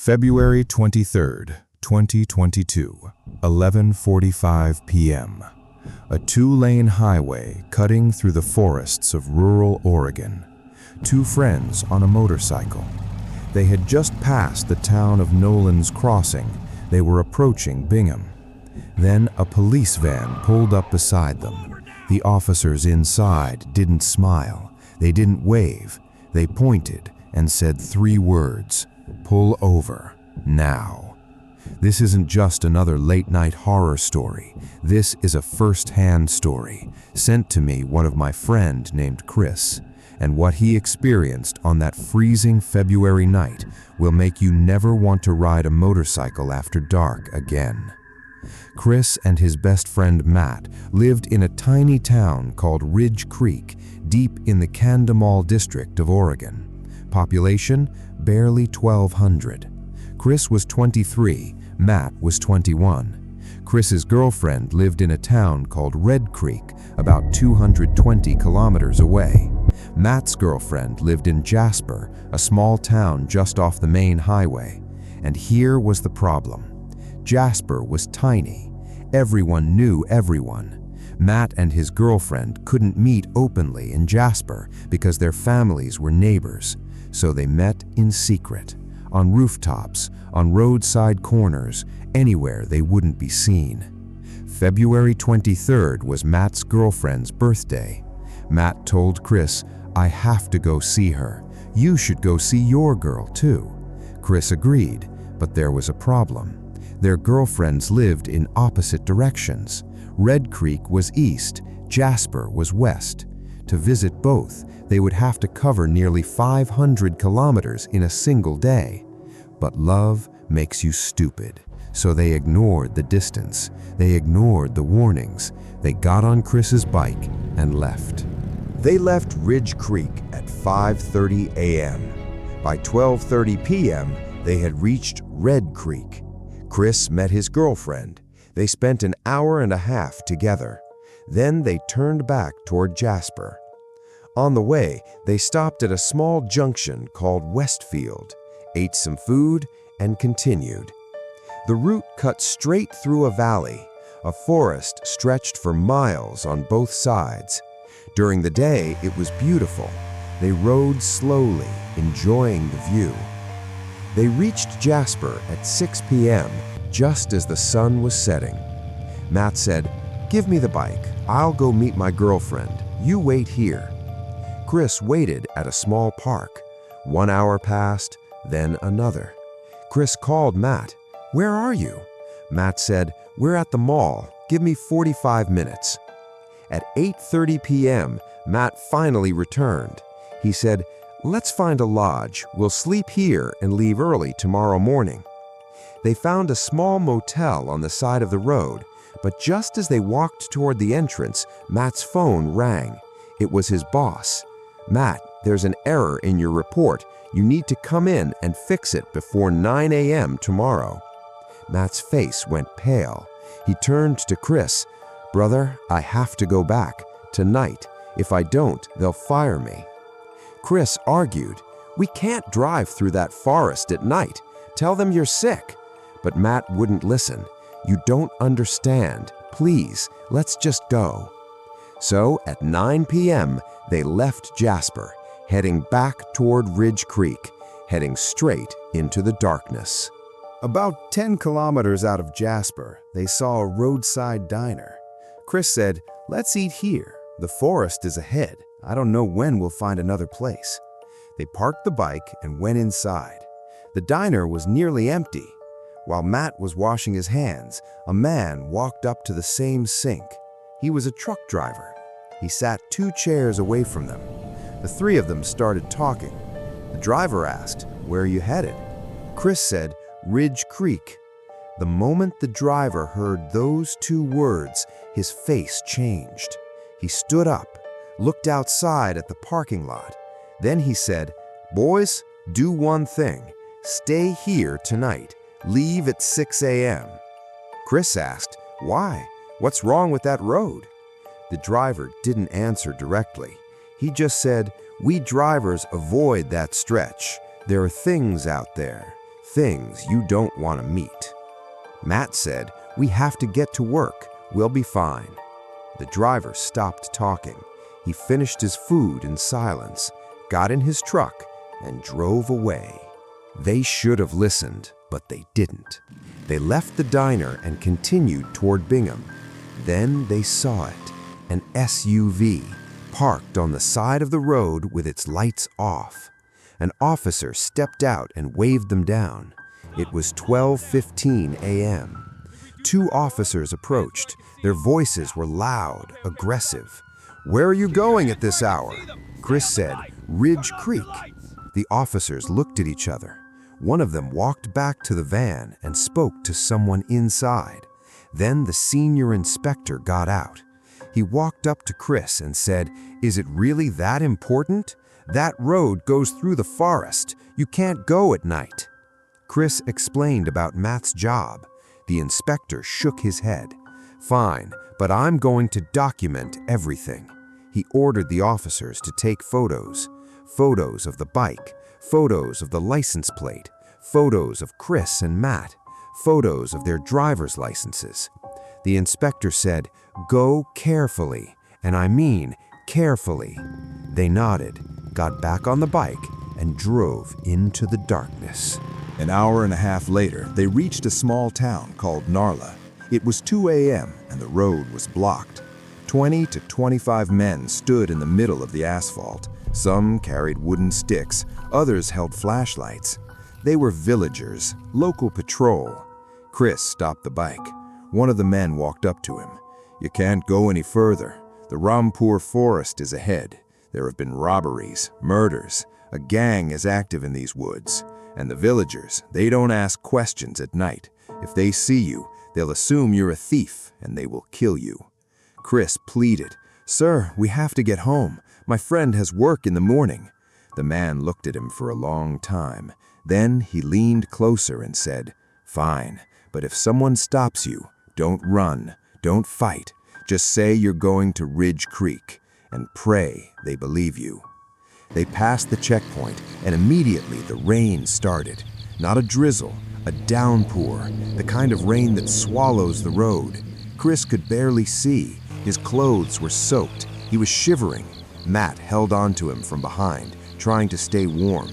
February 23rd, 2022, 11:45 p.m. A two-lane highway cutting through the forests of rural Oregon. Two friends on a motorcycle. They had just passed the town of Nolan's Crossing. They were approaching Bingham. Then a police van pulled up beside them. The officers inside didn't smile. They didn't wave. They pointed and said three words: "Pull over, now." This isn't just another late-night horror story. This is a first-hand story sent to me one of my friend named Chris, and what he experienced on that freezing February night will make you never want to ride a motorcycle after dark again. Chris and his best friend Matt lived in a tiny town called Ridge Creek, deep in the Candamal district of Oregon. Population, barely 1,200. Chris was 23, Matt was 21. Chris's girlfriend lived in a town called Red Creek, about 220 kilometers away. Matt's girlfriend lived in Jasper, a small town just off the main highway. And here was the problem. Jasper was tiny. Everyone knew everyone. Matt and his girlfriend couldn't meet openly in Jasper because their families were neighbors, so they met in secret, on rooftops, on roadside corners, anywhere they wouldn't be seen. February 23rd was Matt's girlfriend's birthday. Matt told Chris, "I have to go see her. You should go see your girl too." Chris agreed, but there was a problem. Their girlfriends lived in opposite directions. Red Creek was east, Jasper was west. To visit both, they would have to cover nearly 500 kilometers in a single day. But love makes you stupid, so they ignored the distance. They ignored the warnings. They got on Chris's bike and left. They left Ridge Creek at 5:30 a.m. By 12:30 p.m., they had reached Red Creek. Chris met his girlfriend. They spent an hour and a half together. Then they turned back toward Jasper. On the way, they stopped at a small junction called Westfield, ate some food, and continued. The route cut straight through a valley. A forest stretched for miles on both sides. During the day, it was beautiful. They rode slowly, enjoying the view. They reached Jasper at 6 p.m., just as the sun was setting. Matt said, "Give me the bike. I'll go meet my girlfriend. You wait here." Chris waited at a small park. 1 hour passed, then another. Chris called Matt. "Where are you?" Matt said, "We're at the mall. Give me 45 minutes. At 8:30 p.m., Matt finally returned. He said, "Let's find a lodge. We'll sleep here and leave early tomorrow morning." They found a small motel on the side of the road, but just as they walked toward the entrance, Matt's phone rang. It was his boss. "Matt, there's an error in your report. You need to come in and fix it before 9 a.m. tomorrow." Matt's face went pale. He turned to Chris. "Brother, I have to go back. Tonight. If I don't, they'll fire me." Chris argued, "We can't drive through that forest at night. Tell them you're sick." But Matt wouldn't listen. "You don't understand. Please, let's just go." So at 9 p.m., they left Jasper, heading back toward Ridge Creek, heading straight into the darkness. About 10 kilometers out of Jasper, they saw a roadside diner. Chris said, "Let's eat here. The forest is ahead. I don't know when we'll find another place." They parked the bike and went inside. The diner was nearly empty. While Matt was washing his hands, a man walked up to the same sink. He was a truck driver. He sat 2 chairs away from them. The three of them started talking. The driver asked, "Where are you headed?" Chris said, "Ridge Creek." The moment the driver heard those 2 words, his face changed. He stood up, looked outside at the parking lot. Then he said, "Boys, do one thing. Stay here tonight. Leave at 6 a.m. Chris asked, "Why? What's wrong with that road?" The driver didn't answer directly. He just said, "We drivers avoid that stretch. There are things out there. things you don't want to meet. Matt said, "We have to get to work. We'll be fine." The driver stopped talking. He finished his food in silence, got in his truck, and drove away. They should have listened, but they didn't. They left the diner and continued toward Bingham. Then they saw it, an SUV, parked on the side of the road with its lights off. An officer stepped out and waved them down. It was 12:15 a.m. Two officers approached. Their voices were loud, aggressive. "Where are you going at this hour?" Chris said, "Ridge Creek." The officers looked at each other. One of them walked back to the van and spoke to someone inside. Then the senior inspector got out. He walked up to Chris and said, "Is it really that important? That road goes through the forest. You can't go at night." Chris explained about Matt's job. The inspector shook his head. "Fine, but I'm going to document everything." He ordered the officers to take photos. Photos of the bike, photos of the license plate, photos of Chris and Matt, photos of their driver's licenses. The inspector said, "Go carefully," and I mean carefully. They nodded, got back on the bike, and drove into the darkness. An hour and a half later, they reached a small town called Narla. It was 2 a.m. and the road was blocked. 20 to 25 men stood in the middle of the asphalt. Some carried wooden sticks, others held flashlights. They were villagers, local patrol. Chris stopped the bike. One of the men walked up to him. "You can't go any further. The Rampur forest is ahead. There have been robberies, murders. A gang is active in these woods. And the villagers, they don't ask questions at night. If they see you, they'll assume you're a thief and they will kill you." Chris pleaded, "Sir, we have to get home. My friend has work in the morning." The man looked at him for a long time. Then he leaned closer and said, "Fine, but if someone stops you, don't run, don't fight. Just say you're going to Ridge Creek and pray they believe you." They passed the checkpoint and immediately the rain started. Not a drizzle, a downpour, the kind of rain that swallows the road. Chris could barely see. His clothes were soaked. He was shivering. Matt held on to him from behind, trying to stay warm.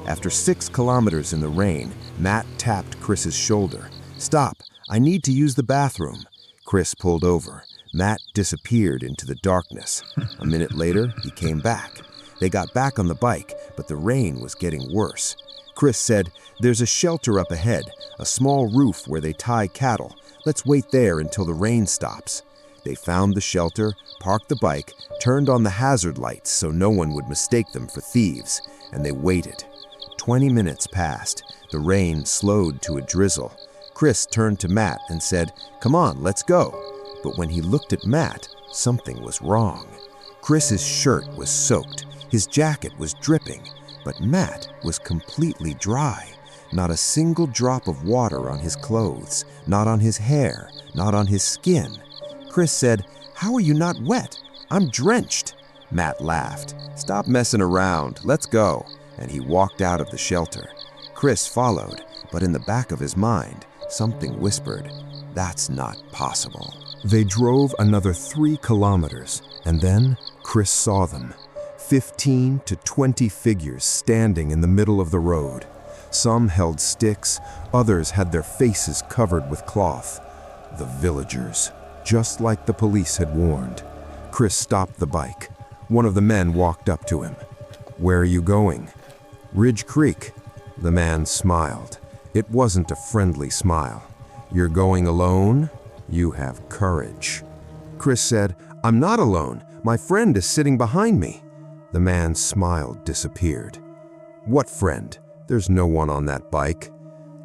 After 6 kilometers in the rain, Matt tapped Chris's shoulder. "Stop, I need to use the bathroom." Chris pulled over. Matt disappeared into the darkness. A minute later, he came back. They got back on the bike, but the rain was getting worse. Chris said, "There's a shelter up ahead, a small roof where they tie cattle. Let's wait there until the rain stops." They found the shelter, parked the bike, turned on the hazard lights so no one would mistake them for thieves, and they waited. 20 minutes passed. The rain slowed to a drizzle. Chris turned to Matt and said, "Come on, let's go." But when he looked at Matt, something was wrong. Chris's shirt was soaked. His jacket was dripping, but Matt was completely dry. Not a single drop of water on his clothes, not on his hair, not on his skin. Chris said, "How are you not wet? I'm drenched." Matt laughed. "Stop messing around, let's go." And he walked out of the shelter. Chris followed, but in the back of his mind, something whispered, "That's not possible." They drove another 3 kilometers, and then Chris saw them. 15 to 20 figures standing in the middle of the road. Some held sticks, others had their faces covered with cloth. The villagers, just like the police had warned. Chris stopped the bike. One of the men walked up to him. "Where are you going?" "Ridge Creek." The man smiled. It wasn't a friendly smile. "You're going alone? You have courage." Chris said, "I'm not alone. My friend is sitting behind me." The man's smile disappeared. "What friend? There's no one on that bike."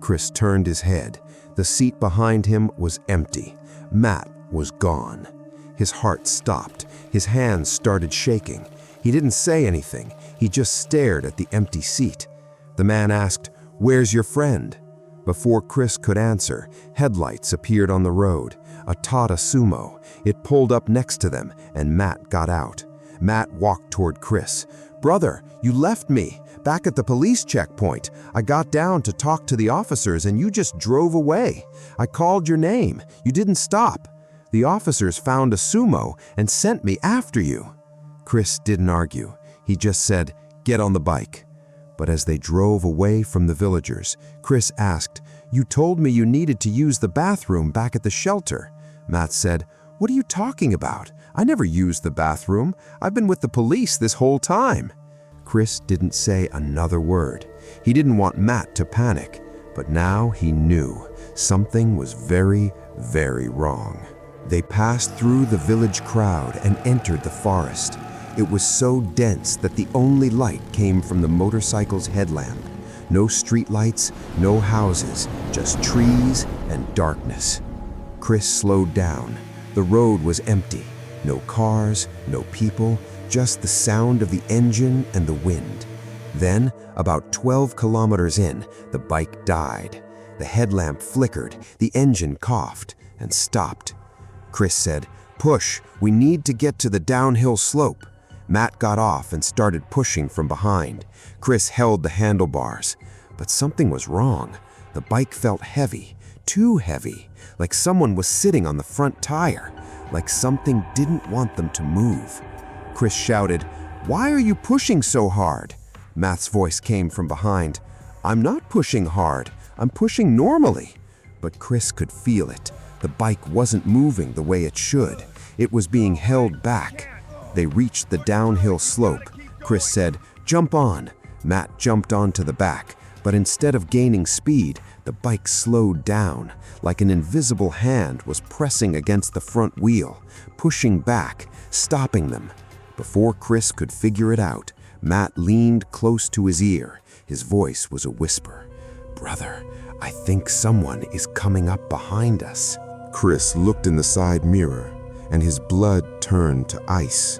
Chris turned his head. The seat behind him was empty. Matt was gone. His heart stopped. His hands started shaking. He didn't say anything. He just stared at the empty seat. The man asked, "Where's your friend?" Before Chris could answer, headlights appeared on the road. A Tata Sumo. It pulled up next to them, and Matt got out. Matt walked toward Chris. "Brother, you left me. Back at the police checkpoint, I got down to talk to the officers and you just drove away. I called your name. You didn't stop. The officers found a sumo and sent me after you." Chris didn't argue. He just said, "Get on the bike." But as they drove away from the villagers, Chris asked, "You told me you needed to use the bathroom back at the shelter." Matt said, "What are you talking about? I never used the bathroom. I've been with the police this whole time." Chris didn't say another word. He didn't want Matt to panic, but now he knew something was very, very wrong. They passed through the village crowd and entered the forest. It was so dense that the only light came from the motorcycle's headlamp. No streetlights, no houses, just trees and darkness. Chris slowed down. The road was empty. No cars, no people, just the sound of the engine and the wind. Then, about 12 kilometers in, the bike died. The headlamp flickered, the engine coughed, and stopped. Chris said, "Push, we need to get to the downhill slope." Matt got off and started pushing from behind. Chris held the handlebars. But something was wrong. The bike felt heavy, too heavy, like someone was sitting on the front tire, like something didn't want them to move. Chris shouted, "Why are you pushing so hard?" Matt's voice came from behind. "I'm not pushing hard. I'm pushing normally." But Chris could feel it. The bike wasn't moving the way it should. It was being held back. They reached the downhill slope. Chris said, "Jump on." Matt jumped onto the back, but instead of gaining speed, the bike slowed down, like an invisible hand was pressing against the front wheel, pushing back, stopping them. Before Chris could figure it out, Matt leaned close to his ear. His voice was a whisper. "Brother, I think someone is coming up behind us." Chris looked in the side mirror, and his blood turned to ice.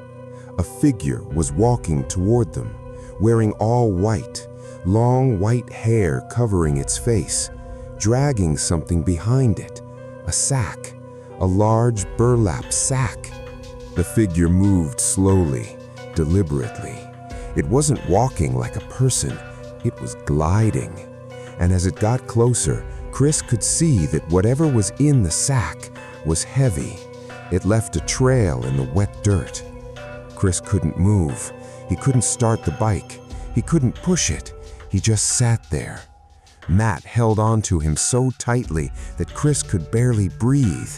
A figure was walking toward them, wearing all white, long white hair covering its face, dragging something behind it, a sack, a large burlap sack. The figure moved slowly, deliberately. It wasn't walking like a person, it was gliding. And as it got closer, Chris could see that whatever was in the sack was heavy. It left a trail in the wet dirt. Chris couldn't move. He couldn't start the bike. He couldn't push it. He just sat there. Matt held onto him so tightly that Chris could barely breathe.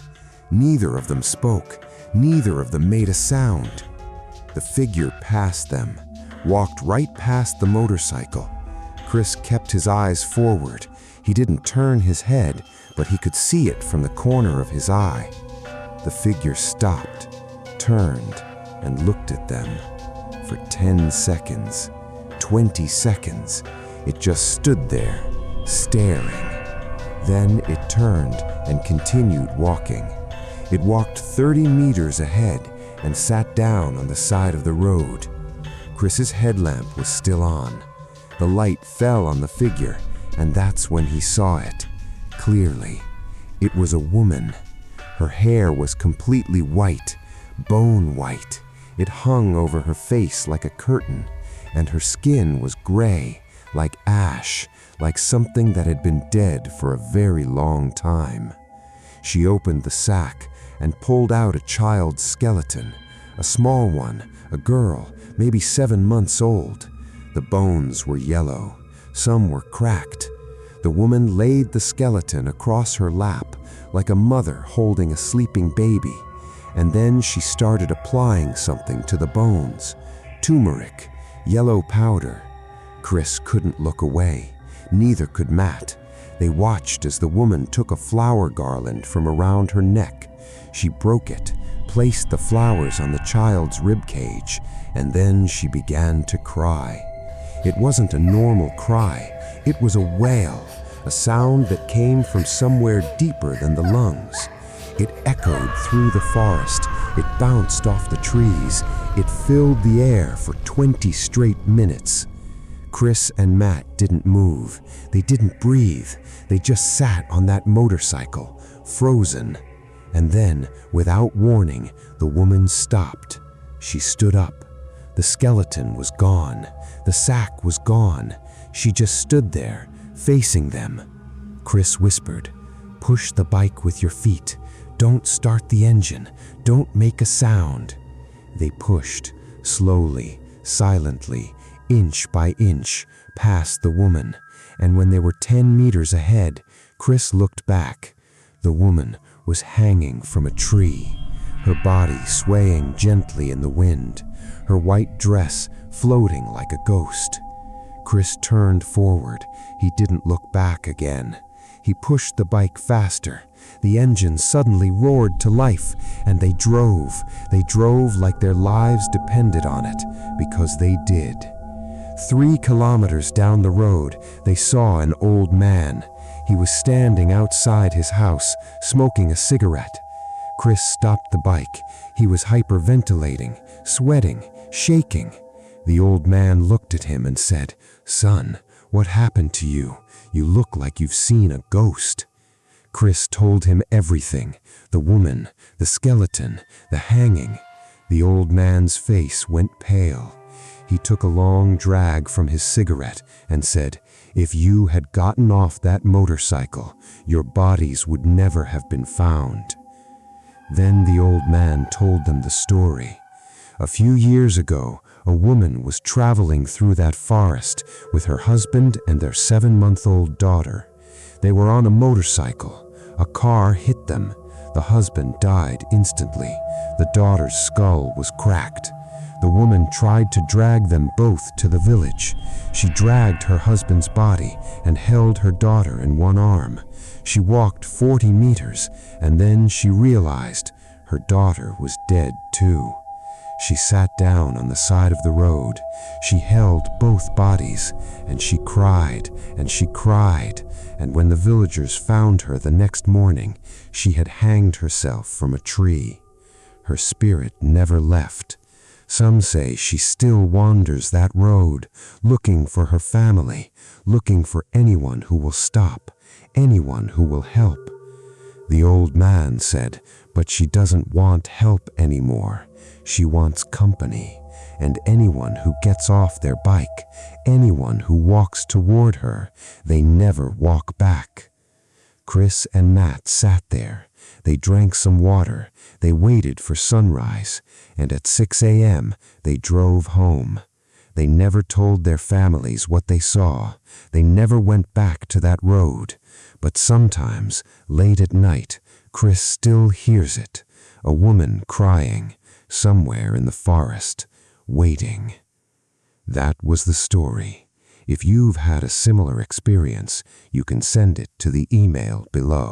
Neither of them spoke. Neither of them made a sound. The figure passed them, walked right past the motorcycle. Chris kept his eyes forward. He didn't turn his head, but he could see it from the corner of his eye. The figure stopped, turned, and looked at them. For 10 seconds, 20 seconds, it just stood there, staring. Then it turned and continued walking. It walked 30 meters ahead and sat down on the side of the road. Chris's headlamp was still on. The light fell on the figure, and that's when he saw it, clearly. It was a woman. Her hair was completely white, bone white. It hung over her face like a curtain, and her skin was gray, like ash, like something that had been dead for a very long time. She opened the sack and pulled out a child's skeleton, a small one, a girl, maybe 7 months old. The bones were yellow. Some were cracked. The woman laid the skeleton across her lap like a mother holding a sleeping baby, and then she started applying something to the bones. Turmeric, yellow powder. Chris couldn't look away. Neither could Matt. They watched as the woman took a flower garland from around her neck. She broke it, placed the flowers on the child's ribcage, and then she began to cry. It wasn't a normal cry. It was a wail, a sound that came from somewhere deeper than the lungs. It echoed through the forest. It bounced off the trees. It filled the air for 20 straight minutes. Chris and Matt didn't move. They didn't breathe. They just sat on that motorcycle, frozen. And then, without warning, the woman stopped. She stood up. The skeleton was gone. The sack was gone. She just stood there, facing them. Chris whispered, "Push the bike with your feet. Don't start the engine. Don't make a sound." They pushed, slowly, silently, inch by inch, past the woman, and when they were 10 meters ahead, Chris looked back. The woman was hanging from a tree, her body swaying gently in the wind, her white dress floating like a ghost. Chris turned forward. He didn't look back again. He pushed the bike faster. The engine suddenly roared to life, and they drove. They drove like their lives depended on it, because they did. 3 kilometers down the road, they saw an old man. He was standing outside his house, smoking a cigarette. Chris stopped the bike. He was hyperventilating, sweating, shaking. The old man looked at him and said, "Son, what happened to you? You look like you've seen a ghost." Chris told him everything, the woman, the skeleton, the hanging. The old man's face went pale. He took a long drag from his cigarette and said, "If you had gotten off that motorcycle, your bodies would never have been found." Then the old man told them the story. A few years ago, a woman was traveling through that forest with her husband and their 7-month-old daughter. They were on a motorcycle. A car hit them. The husband died instantly. The daughter's skull was cracked. The woman tried to drag them both to the village. She dragged her husband's body and held her daughter in one arm. She walked 40 meters, and then she realized her daughter was dead too. She sat down on the side of the road. She held both bodies, and she cried, and she cried, and when the villagers found her the next morning, she had hanged herself from a tree. Her spirit never left. Some say she still wanders that road, looking for her family, looking for anyone who will stop, anyone who will help. The old man said, but she doesn't want help anymore. She wants company, and anyone who gets off their bike, anyone who walks toward her, they never walk back. Chris and Matt sat there. They drank some water. They waited for sunrise, and at 6 a.m. they drove home. They never told their families what they saw. They never went back to that road. But sometimes, late at night, Chris still hears it. A woman crying, somewhere in the forest, waiting. That was the story. If you've had a similar experience, you can send it to the email below.